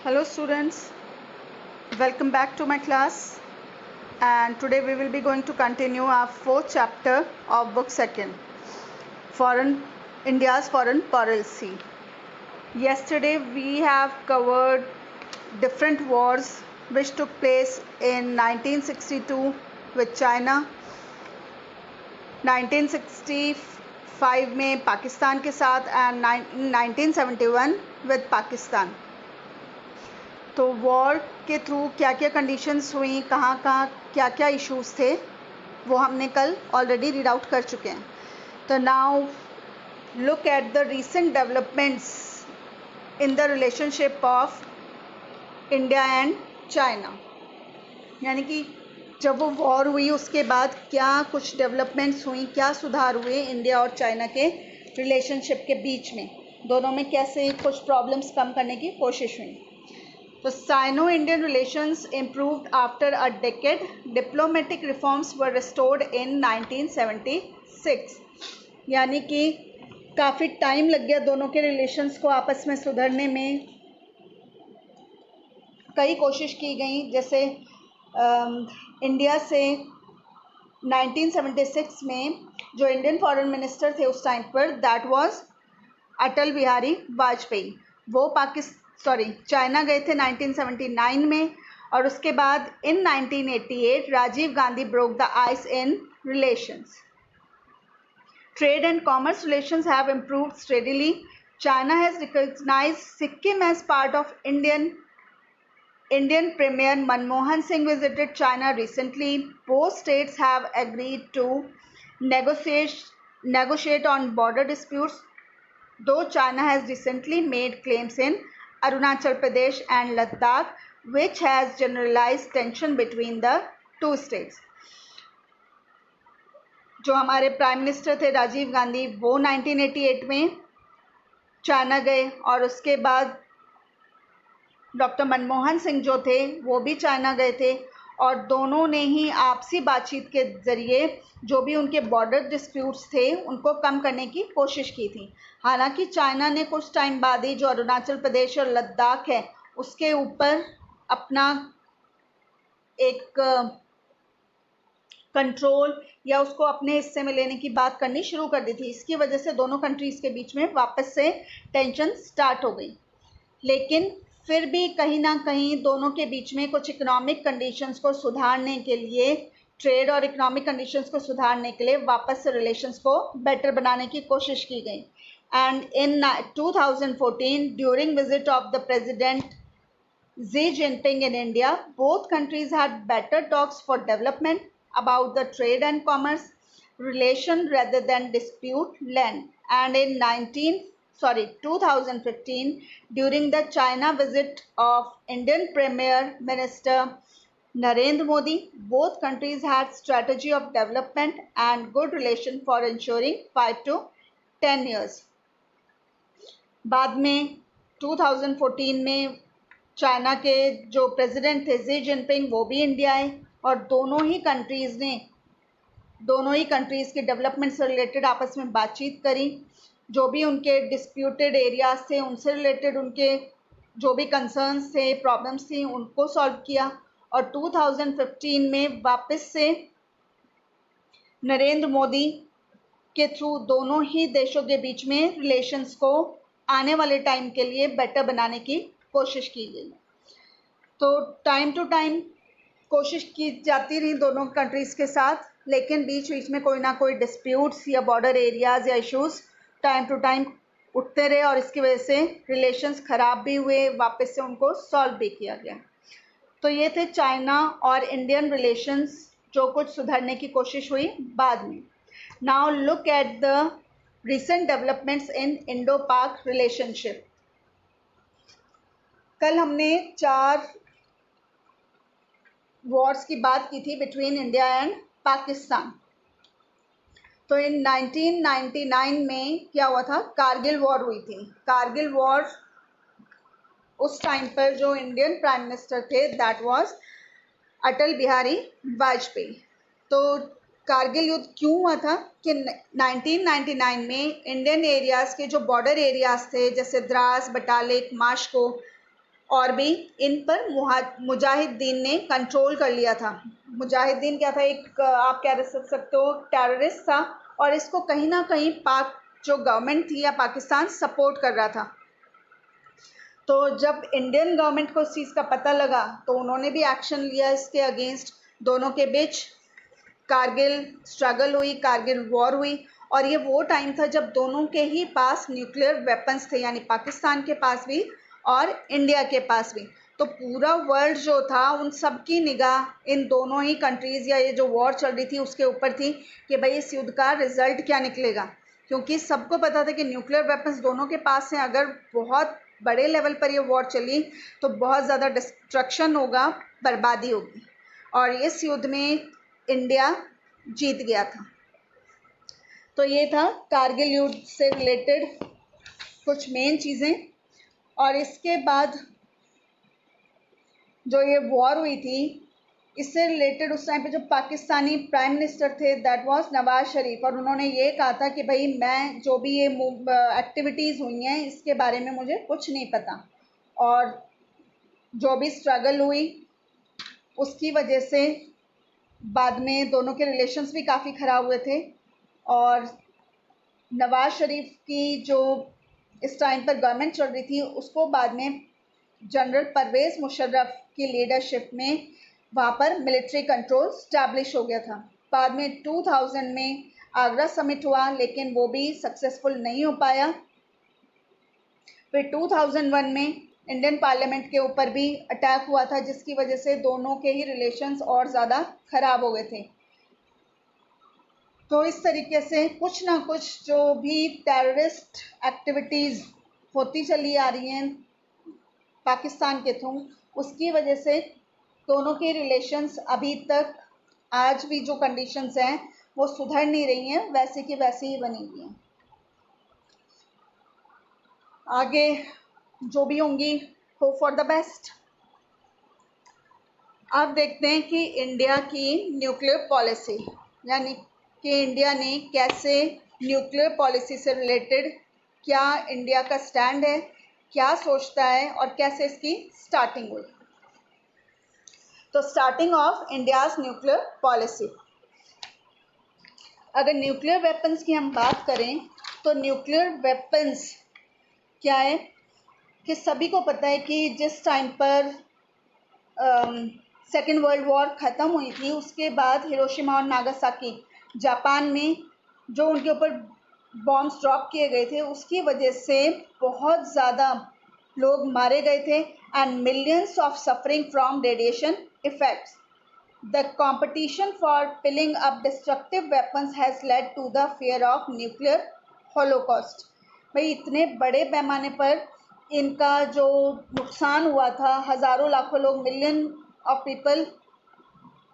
Hello students, welcome back to my class, and today we will be going to continue our fourth chapter of book second, India's Foreign Policy. Yesterday we have covered different wars which took place in 1962 with China, 1965 में पाकिस्तान के साथ and 1971 with Pakistan. तो war के through क्या क्या conditions हुई, कहाँ कहाँ क्या क्या इश्यूज थे, वो हमने कल ऑलरेडी रीड आउट कर चुके हैं. तो now look at the recent developments in the relationship of India and China. यानी कि जब वो वॉर हुई उसके बाद क्या कुछ डेवलपमेंट्स हुई, क्या सुधार हुए इंडिया और चाइना के रिलेशनशिप के बीच में, दोनों में कैसे कुछ प्रॉब्लम्स कम करने की कोशिश हुई. The Sino-Indian relations improved after a decade. Diplomatic reforms were restored in 1976. यानी कि काफ़ी टाइम लग गया दोनों के रिलेशंस को आपस में सुधरने में. कई कोशिश की गई, जैसे इंडिया से 1976 में जो इंडियन फॉरेन मिनिस्टर थे उस टाइम पर, दैट वाज अटल बिहारी वाजपेयी. वो चाइना गए थे 1979 में, और उसके बाद in 1988 Rajiv Gandhi broke the ice in relations. Trade and commerce relations have improved steadily. China has recognised Sikkim as part of Indian Premier Manmohan Singh visited China recently. Both states have agreed to negotiate on border disputes, though China has recently made claims in Arunachal Pradesh and Ladakh, which has generalized tension between the two states. जो हमारे prime minister थे राजीव गांधी, वो 1988 में China गए, और उसके बाद doctor Manmohan Singh जो थे वो भी चाइना गए थे, और दोनों ने ही आपसी बातचीत के ज़रिए जो भी उनके बॉर्डर डिस्प्यूट्स थे उनको कम करने की कोशिश की थी. हालांकि चाइना ने कुछ टाइम बाद ही जो अरुणाचल प्रदेश और लद्दाख है उसके ऊपर अपना एक कंट्रोल या उसको अपने हिस्से में लेने की बात करनी शुरू कर दी थी. इसकी वजह से दोनों कंट्रीज़ के बीच में वापस से टेंशन स्टार्ट हो गई. लेकिन फिर भी कहीं ना कहीं दोनों के बीच में कुछ इकोनॉमिक कंडीशंस को सुधारने के लिए, ट्रेड और इकोनॉमिक कंडीशंस को सुधारने के लिए वापस से रिलेशंस को बेटर बनाने की कोशिश की गई. And in 2014 during visit of the president Xi Jinping in India, both countries had better talks for development about the trade and commerce relation rather than dispute land. And in 2015, during the China visit of Indian Premier Minister Narendra Modi, both countries had strategy of development and good relation for ensuring 5 to 10 years. बाद में 2014 में China के जो president थे Xi Jinping, वो भी India आए, और दोनों ही कंट्रीज़ के डेवलपमेंट से रिलेटेड आपस में बातचीत करी. जो भी उनके डिस्प्यूटेड एरियाज थे उनसे रिलेटेड उनके जो भी कंसर्न्स थे, प्रॉब्लम्स थी, उनको सॉल्व किया. और 2015 में वापस से नरेंद्र मोदी के थ्रू दोनों ही देशों के बीच में रिलेशंस को आने वाले टाइम के लिए बेटर बनाने की कोशिश की गई. तो टाइम टू टाइम कोशिश की जाती रही दोनों कंट्रीज़ के साथ, लेकिन बीच बीच में कोई ना कोई डिस्प्यूट्स या बॉर्डर एरियाज़ या इश्यूज़ टाइम टू टाइम उठते रहे, और इसकी वजह से रिलेशंस ख़राब भी हुए, वापस से उनको सॉल्व भी किया गया. तो ये थे चाइना और इंडियन रिलेशंस, जो कुछ सुधरने की कोशिश हुई बाद में. Now look at the recent developments in Indo पाक रिलेशनशिप. कल हमने 4 वॉर्स की बात की थी बिटवीन इंडिया एंड पाकिस्तान. तो इन 1999 में क्या हुआ था, कारगिल वॉर हुई थी. कारगिल वॉर उस टाइम पर जो इंडियन प्राइम मिनिस्टर थे दैट वाज अटल बिहारी वाजपेयी. तो कारगिल युद्ध क्यों हुआ था कि 1999 में इंडियन एरियाज़ के जो बॉर्डर एरियाज़ थे, जैसे द्रास, बटालिक, माशको और भी इन पर मुजाहिदीन ने कंट्रोल कर लिया था। मुजाहिदीन क्या था, एक आप कह सकते हो टेररिस्ट था, और इसको कहीं ना कहीं पाक जो गवर्नमेंट थी या पाकिस्तान सपोर्ट कर रहा था। तो जब इंडियन गवर्नमेंट को इस चीज़ का पता लगा तो उन्होंने भी एक्शन लिया इसके अगेंस्ट। दोनों के बीच कारगिल स्ट्रगल हुई, कारगिल वॉर हुई, और ये वो टाइम था जब दोनों के ही पास न्यूक्लियर वेपन्स थे, यानी पाकिस्तान के पास भी और इंडिया के पास भी। तो पूरा वर्ल्ड जो था उन सब की निगाह इन दोनों ही कंट्रीज़ या ये जो वॉर चल रही थी उसके ऊपर थी कि भाई इस युद्ध का रिजल्ट क्या निकलेगा, क्योंकि सबको पता था कि न्यूक्लियर वेपन्स दोनों के पास हैं। अगर बहुत बड़े लेवल पर ये वॉर चली तो बहुत ज़्यादा डिस्ट्रक्शन होगा, बर्बादी होगी, और इस युद्ध में इंडिया जीत गया था। तो ये था कारगिल युद्ध से रिलेटेड कुछ मेन चीज़ें। और इसके बाद जो ये वॉर हुई थी इससे रिलेटेड उस टाइम पे जो पाकिस्तानी प्राइम मिनिस्टर थे दैट वाज नवाज शरीफ, और उन्होंने ये कहा था कि भाई मैं जो भी ये एक्टिविटीज़ हुई हैं इसके बारे में मुझे कुछ नहीं पता, और जो भी स्ट्रगल हुई उसकी वजह से बाद में दोनों के रिलेशंस भी काफ़ी ख़राब हुए थे। और नवाज शरीफ की जो इस टाइम पर गवर्नमेंट चल रही थी उसको बाद में जनरल परवेज़ मुशर्रफ की लीडरशिप में वहाँ पर मिलिट्री कंट्रोल स्टैब्लिश हो गया था। बाद में 2000 में आगरा समिट हुआ लेकिन वो भी सक्सेसफुल नहीं हो पाया। फिर 2001 में इंडियन पार्लियामेंट के ऊपर भी अटैक हुआ था जिसकी वजह से दोनों के ही रिलेशंस और ज़्यादा ख़राब हो गए थे। तो इस तरीके से कुछ ना कुछ जो भी टेररिस्ट एक्टिविटीज़ होती चली आ रही हैं पाकिस्तान के थ्रू, उसकी वजह से दोनों के रिलेशंस अभी तक आज भी जो कंडीशंस हैं वो सुधर नहीं रही हैं, वैसे की वैसी ही बनी हुई हैं। आगे जो भी होंगी होप फॉर द बेस्ट। अब देखते हैं कि इंडिया की न्यूक्लियर पॉलिसी, यानी कि इंडिया ने कैसे न्यूक्लियर पॉलिसी से रिलेटेड क्या इंडिया का स्टैंड है, क्या सोचता है और कैसे इसकी स्टार्टिंग हुई। तो starting of India's nuclear policy. अगर न्यूक्लियर वेपन्स की हम बात करें तो न्यूक्लियर वेपन्स क्या है कि सभी को पता है कि जिस टाइम पर सेकेंड वर्ल्ड वॉर ख़त्म हुई थी उसके बाद हिरोशिमा और नागासाकी जापान में जो उनके ऊपर बॉम्ब्स ड्रॉप किए गए थे उसकी वजह से बहुत ज़्यादा लोग मारे गए थे and millions of suffering from radiation effects. The competition for piling up destructive weapons has led to the fear of nuclear holocaust. भाई इतने बड़े पैमाने पर इनका जो नुकसान हुआ था, हज़ारों लाखों लोग, मिलियन ऑफ पीपल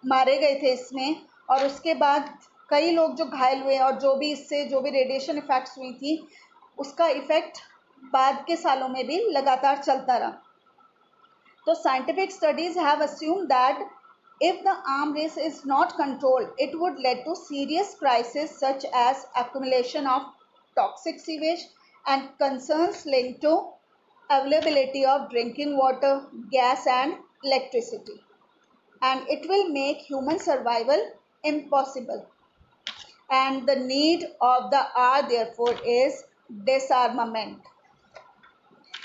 मारे गए थे इसमें, और उसके बाद कई लोग जो घायल हुए और जो भी इससे जो भी रेडिएशन इफ़ेक्ट्स हुई थी उसका इफ़ेक्ट बाद के सालों में भी लगातार चलता रहा। तो scientific studies have assumed that if the arm race is not controlled, it would lead to serious crises such as accumulation of toxic sewage and concerns linked to availability of drinking water, gas and electricity. And it will make human survival impossible. And the need of the hour therefore is disarmament.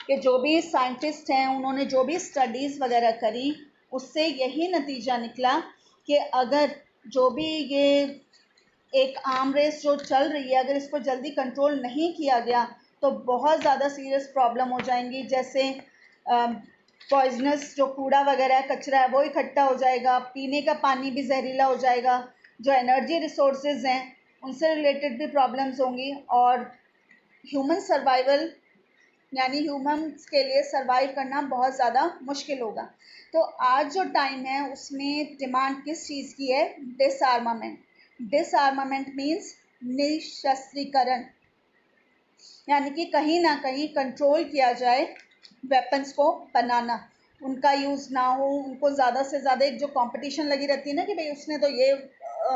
कि जो भी scientist हैं उन्होंने जो भी studies वगैरह करी उससे यही नतीजा निकला कि अगर जो भी ये एक आर्म रेस जो चल रही है अगर इस पर जल्दी कंट्रोल नहीं किया गया तो बहुत ज़्यादा सीरियस प्रॉब्लम हो जाएंगी। जैसे पॉइजनस जो कूड़ा वगैरह है, कचरा है, वो इकट्ठा हो जाएगा, पीने का पानी भी जहरीला हो जाएगा, जो एनर्जी रिसोर्सेज हैं उनसे रिलेटेड भी प्रॉब्लम्स होंगी, और ह्यूमन सर्वाइवल यानी ह्यूमन्स के लिए सर्वाइव करना बहुत ज़्यादा मुश्किल होगा। तो आज जो टाइम है उसमें डिमांड किस चीज़ की है? डिसआर्मामेंट। डिसआर्मामेंट मीन्स निशस्त्रीकरण, यानी कि कहीं ना कहीं कंट्रोल किया जाए वेपन्स को बनाना, उनका यूज़ ना हो, उनको ज़्यादा से ज़्यादा एक जो कंपटीशन लगी रहती है ना कि भाई उसने तो ये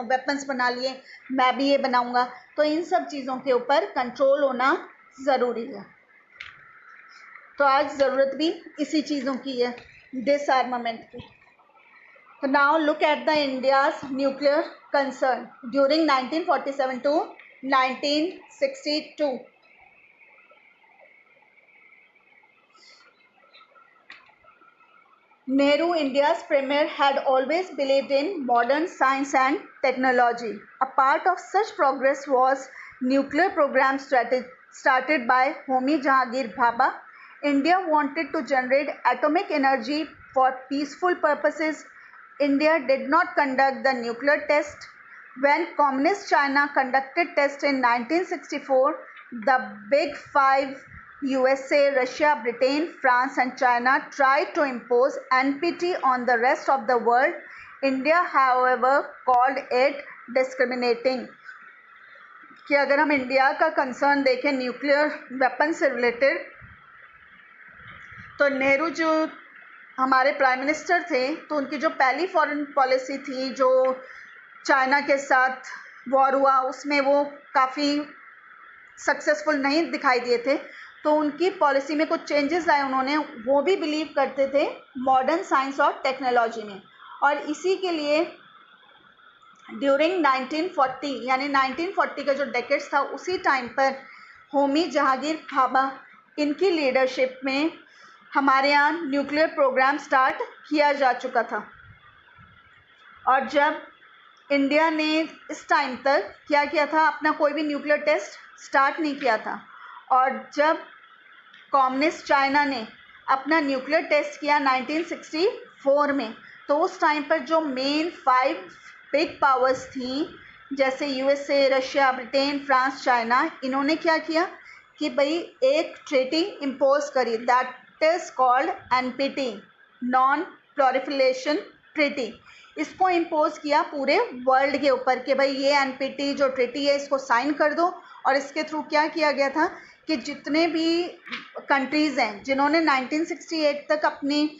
वेपन्स बना लिए मैं भी ये बनाऊंगा, तो इन सब चीज़ों के ऊपर कंट्रोल होना ज़रूरी है। तो आज ज़रूरत भी इसी चीज़ों की है, डिसआर्मामेंट की। तो now look at the India's nuclear concern during 1947 to 1962. Nehru, India's premier, had always believed in modern science and technology. A part of such progress was nuclear program started by Homi Jahangir Bhabha. India wanted to generate atomic energy for peaceful purposes. India did not conduct the nuclear test. When Communist China conducted tests in 1964, the Big Five USA, Russia, Britain, France and China tried to impose NPT on the rest of the world. India, however, called it discriminating. कि अगर हम India का concern देखें nuclear weapon से related, तो नेहरू जो हमारे prime minister थे, तो उनकी जो पहली फॉरेन पॉलिसी थी जो चाइना के साथ वॉर हुआ, उसमें वो काफ़ी सक्सेसफुल नहीं दिखाई दिए थे। तो उनकी पॉलिसी में कुछ चेंजेस लाए उन्होंने। वो भी बिलीव करते थे मॉडर्न साइंस और टेक्नोलॉजी में, और इसी के लिए ड्यूरिंग 1940 यानी 1940 का जो डेकेड्स था, उसी टाइम पर होमी जहांगीर भाभा इनकी लीडरशिप में हमारे यहाँ न्यूक्लियर प्रोग्राम स्टार्ट किया जा चुका था। और जब इंडिया ने इस टाइम तक क्या किया था, अपना कोई भी न्यूक्लियर टेस्ट स्टार्ट नहीं किया था। और जब कम्युनिस्ट चाइना ने अपना न्यूक्लियर टेस्ट किया 1964 में, तो उस टाइम पर जो मेन 5 बिग पावर्स थी, जैसे USA, Russia, Britain, France, China, इन्होंने क्या किया कि भाई एक ट्रीटी इम्पोज करी, that is called NPT, non proliferation treaty. इसको इम्पोज किया पूरे वर्ल्ड के ऊपर कि भाई ये एनपीटी जो ट्रीटी है इसको साइन कर दो। और इसके थ्रू क्या किया गया था कि जितने भी कंट्रीज़ हैं जिन्होंने 1968 तक अपनी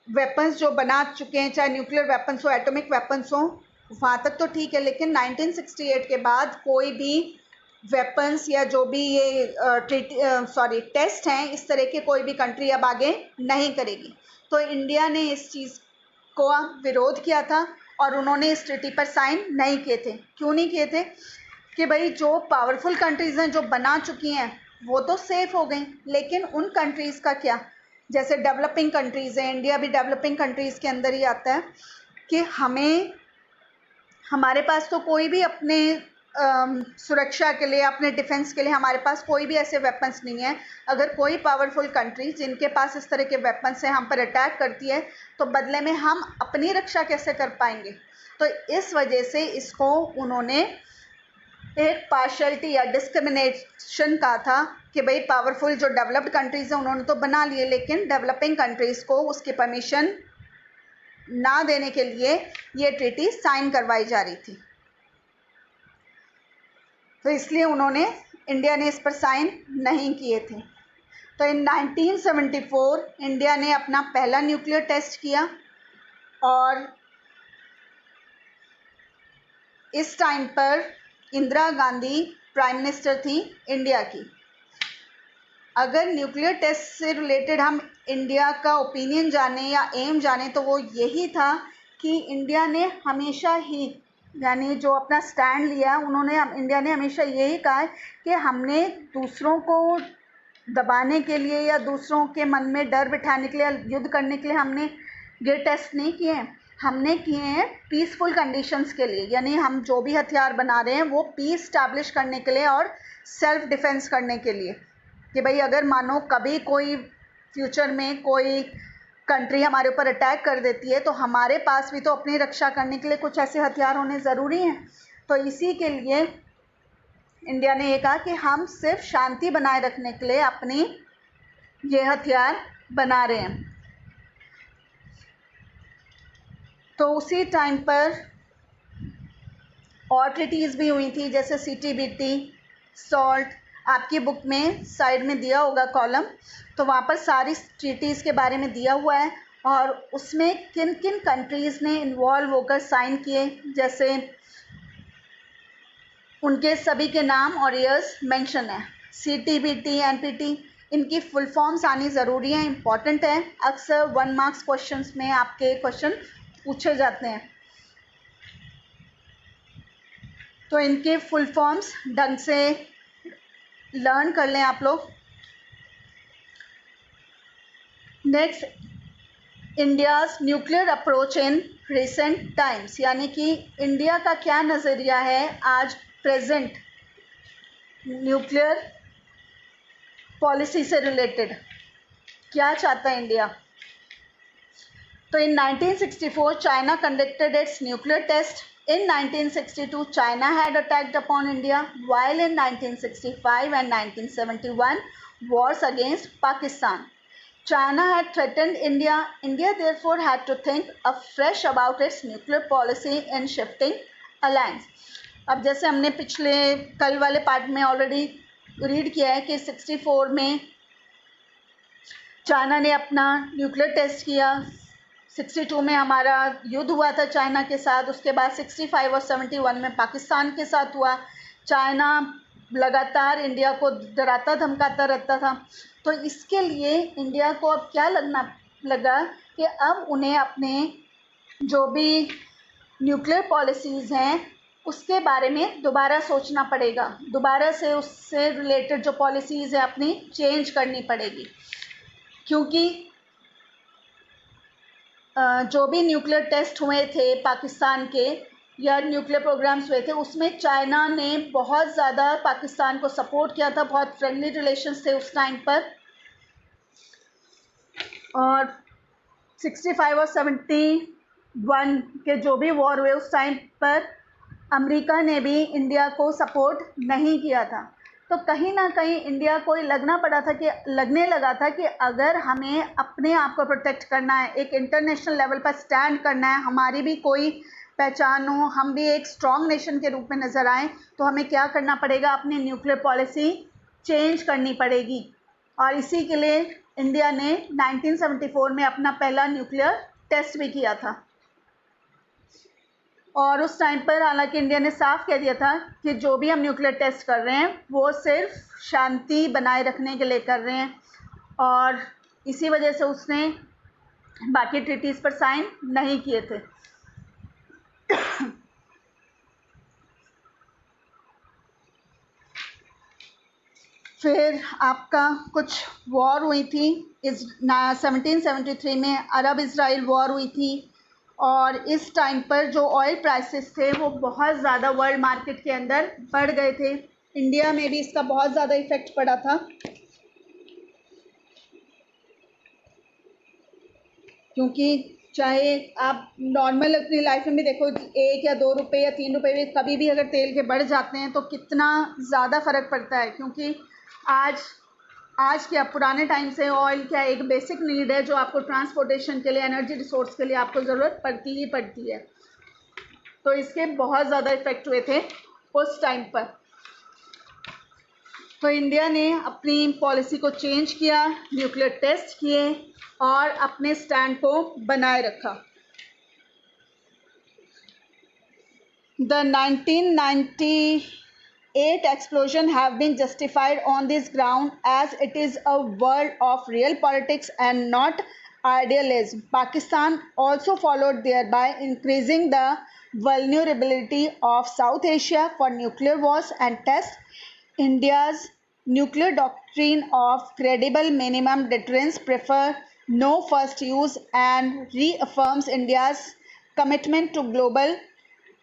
वेपन्स जो बना चुके हैं, चाहे न्यूक्लियर वेपन्स हो, एटॉमिक वेपन्स हो, वहाँ तक तो ठीक है, लेकिन 1968 के बाद कोई भी वेपन्स या जो भी ये टेस्ट हैं, इस तरह के कोई भी कंट्री अब आगे नहीं करेगी। तो इंडिया ने इस चीज़ को विरोध किया था और उन्होंने इस ट्रीटी पर साइन नहीं किए थे। क्यों नहीं किए थे? कि भाई जो पावरफुल कंट्रीज़ हैं जो बना चुकी हैं वो तो सेफ़ हो गई, लेकिन उन कंट्रीज़ का क्या, जैसे डेवलपिंग कंट्रीज़ हैं, इंडिया भी डेवलपिंग कंट्रीज़ के अंदर ही आता है, कि हमारे पास तो कोई भी अपने सुरक्षा के लिए, अपने डिफेंस के लिए हमारे पास कोई भी ऐसे वेपन्स नहीं है। अगर कोई पावरफुल कंट्री जिनके पास इस तरह के वेपन्स हैं हम पर अटैक करती है, तो बदले में हम अपनी रक्षा कैसे कर पाएंगे? तो इस वजह से इसको उन्होंने एक पार्शलिटी या डिस्क्रिमिनेशन कहा था कि भाई पावरफुल जो डेवलप्ड कंट्रीज़ हैं उन्होंने तो बना लिए, लेकिन डेवलपिंग कंट्रीज़ को उसकी परमिशन ना देने के लिए ये ट्रीटी साइन करवाई जा रही थी। तो इसलिए इंडिया ने इस पर साइन नहीं किए थे। तो इन 1974 इंडिया ने अपना पहला न्यूक्लियर टेस्ट किया, और इस टाइम पर इंदिरा गांधी प्राइम मिनिस्टर थी इंडिया की। अगर न्यूक्लियर टेस्ट से रिलेटेड हम इंडिया का ओपिनियन जाने या एम जाने, तो वो यही था कि इंडिया ने हमेशा ही, यानी जो अपना स्टैंड लिया इंडिया ने हमेशा यही कहा है कि हमने दूसरों को दबाने के लिए या दूसरों के मन में डर बिठाने के लिए, युद्ध करने के लिए हमने ये टेस्ट नहीं किए हैं। हमने किए हैं पीसफुल कंडीशंस के लिए, यानी हम जो भी हथियार बना रहे हैं वो पीस स्टैब्लिश करने के लिए और सेल्फ डिफेंस करने के लिए, कि भाई अगर मानो कभी कोई फ्यूचर में कोई कंट्री हमारे ऊपर अटैक कर देती है, तो हमारे पास भी तो अपनी रक्षा करने के लिए कुछ ऐसे हथियार होने ज़रूरी हैं। तो इसी के लिए इंडिया ने ये कहा कि हम सिर्फ शांति बनाए रखने के लिए अपनी ये हथियार बना रहे हैं। तो उसी टाइम पर और ट्रीटीज़ भी हुई थी, जैसे CTBT, सॉल्ट। आपकी बुक में साइड में दिया होगा कॉलम, तो वहाँ पर सारी ट्रीटीज़ के बारे में दिया हुआ है, और उसमें किन किन कंट्रीज़ ने इन्वॉल्व होकर साइन किए, जैसे उनके सभी के नाम और ईयर्स मेंशन है। CTBT, NPT इनकी फुल फॉर्म्स आनी ज़रूरी है, इम्पॉर्टेंट है। अक्सर 1 मार्क्स क्वेश्चंस में आपके क्वेश्चन पूछे जाते हैं, तो इनके फुल फॉर्म्स ढंग से लर्न कर लें आप लोग। Next, India's nuclear approach in recent times, यानी कि इंडिया का क्या नज़रिया है आज प्रेजेंट न्यूक्लियर पॉलिसी से रिलेटेड, क्या चाहता है इंडिया। तो in 1964 China conducted its nuclear test. In 1962, China had attacked upon India, while in 1965 and 1971, wars against Pakistan. China had threatened India. India therefore had to think afresh about its nuclear policy in shifting alliance. अब जैसे हमने पिछले कल वाले part में already read किया है कि 64 में चाइना ने अपना न्यूक्लियर टेस्ट किया, 62 में हमारा युद्ध हुआ था चाइना के साथ, उसके बाद 65 और 71 में पाकिस्तान के साथ हुआ। चाइना लगातार इंडिया को डराता धमकाता रहता था, तो इसके लिए इंडिया को अब क्या लगा कि अब उन्हें अपने जो भी न्यूक्लियर पॉलिसीज़ हैं उसके बारे में दोबारा सोचना पड़ेगा, दोबारा से उससे रिलेटेड जो पॉलिसीज़ है अपनी चेंज करनी पड़ेगी, क्योंकि जो भी न्यूक्लियर टेस्ट हुए थे पाकिस्तान के या न्यूक्लियर प्रोग्राम्स हुए थे उसमें चाइना ने बहुत ज़्यादा पाकिस्तान को सपोर्ट किया था, बहुत फ्रेंडली रिलेशंस थे उस टाइम पर। और 65 और 71 के जो भी वॉर हुए उस टाइम पर अमेरिका ने भी इंडिया को सपोर्ट नहीं किया था, तो कहीं ना कहीं इंडिया को लगने लगा था कि अगर हमें अपने आप को प्रोटेक्ट करना है, एक इंटरनेशनल लेवल पर स्टैंड करना है, हमारी भी कोई पहचान हो, हम भी एक स्ट्रॉन्ग नेशन के रूप में नज़र आएँ, तो हमें क्या करना पड़ेगा, अपनी न्यूक्लियर पॉलिसी चेंज करनी पड़ेगी। और इसी के लिए इंडिया ने 1974 में अपना पहला न्यूक्लियर टेस्ट भी किया था। और उस टाइम पर हालांकि इंडिया ने साफ कह दिया था कि जो भी हम न्यूक्लियर टेस्ट कर रहे हैं वो सिर्फ शांति बनाए रखने के लिए कर रहे हैं, और इसी वजह से उसने बाकी ट्रीटीज़ पर साइन नहीं किए थे। फिर आपका कुछ वॉर हुई थी, 1773 में अरब इज़राइल वॉर हुई थी, और इस टाइम पर जो ऑयल प्राइसेस थे वो बहुत ज़्यादा वर्ल्ड मार्केट के अंदर बढ़ गए थे। इंडिया में भी इसका बहुत ज़्यादा इफ़ेक्ट पड़ा था, क्योंकि चाहे आप नॉर्मल अपनी लाइफ में भी देखो, 1 या 2 रुपये या 3 रुपये भी कभी भी अगर तेल के बढ़ जाते हैं तो कितना ज़्यादा फ़र्क पड़ता है, क्योंकि आज क्या पुराने टाइम से ऑयल क्या एक बेसिक नीड है जो आपको ट्रांसपोर्टेशन के लिए, एनर्जी रिसोर्स के लिए आपको ज़रूरत पड़ती ही पड़ती है। तो इसके बहुत ज़्यादा इफ़ेक्ट हुए थे उस टाइम पर। तो इंडिया ने अपनी पॉलिसी को चेंज किया, न्यूक्लियर टेस्ट किए और अपने स्टैंड को बनाए रखा। The 1998 explosion have been justified on this ground as it is a world of real politics and not idealism. Pakistan also followed thereby increasing the vulnerability of South Asia for nuclear wars and tests. India's nuclear doctrine of credible minimum deterrence prefer no first use and reaffirms India's commitment to global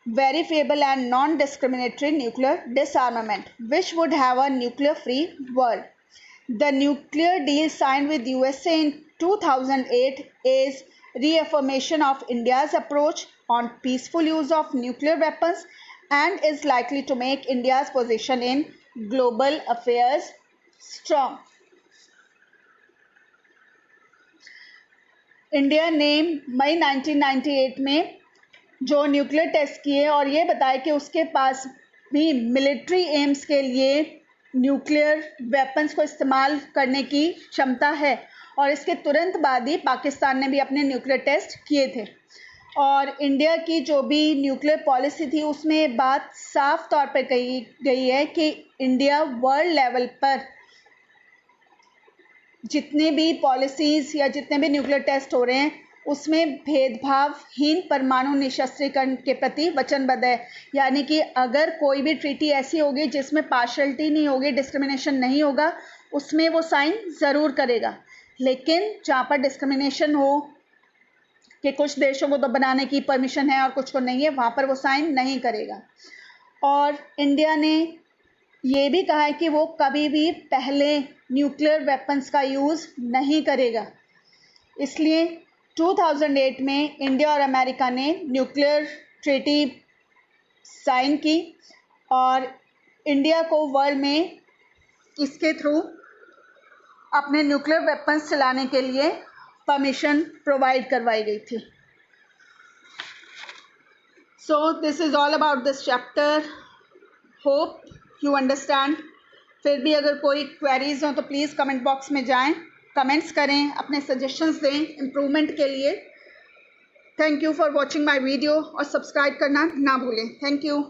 verifiable and non-discriminatory nuclear disarmament, which would have a nuclear-free world. The nuclear deal signed with USA in 2008 is reaffirmation of India's approach on peaceful use of nuclear weapons and is likely to make India's position in global affairs strong. India ने मई 1998 में जो nuclear test किए और ये बताया कि उसके पास भी मिलिट्री एम्स के लिए न्यूक्लियर वेपन्स को इस्तेमाल करने की क्षमता है, और इसके तुरंत बाद ही पाकिस्तान ने भी अपने न्यूक्लियर टेस्ट किए थे। और इंडिया की जो भी न्यूक्लियर पॉलिसी थी उसमें बात साफ तौर पर कही गई है कि इंडिया वर्ल्ड लेवल पर जितने भी पॉलिसीज़ या जितने भी न्यूक्लियर टेस्ट हो रहे हैं उसमें भेदभावहीन परमाणु निशस्त्रीकरण के प्रति वचनबद्ध है। यानी कि अगर कोई भी ट्रीटी ऐसी होगी जिसमें पार्शलिटी नहीं होगी, डिस्क्रिमिनेशन नहीं होगा, उसमें वो साइन ज़रूर करेगा। लेकिन जहाँ पर डिस्क्रिमिनेशन हो कि कुछ देशों को तो बनाने की परमिशन है और कुछ को नहीं है, वहाँ पर वो साइन नहीं करेगा। और इंडिया ने ये भी कहा है कि वो कभी भी पहले न्यूक्लियर वेपन्स का यूज़ नहीं करेगा। इसलिए 2008 में इंडिया और अमेरिका ने न्यूक्लियर ट्रीटी साइन की और इंडिया को वर्ल्ड में इसके थ्रू अपने न्यूक्लियर वेपन्स चलाने के लिए परमिशन प्रोवाइड करवाई गई थी। So this is all about this chapter. Hope you understand. फिर भी अगर कोई क्वेरीज हो तो प्लीज़ कमेंट बॉक्स में जाएं, कमेंट्स करें, अपने सजेशंस दें इम्प्रूवमेंट के लिए। Thank you for watching my video और सब्सक्राइब करना ना भूलें। Thank you.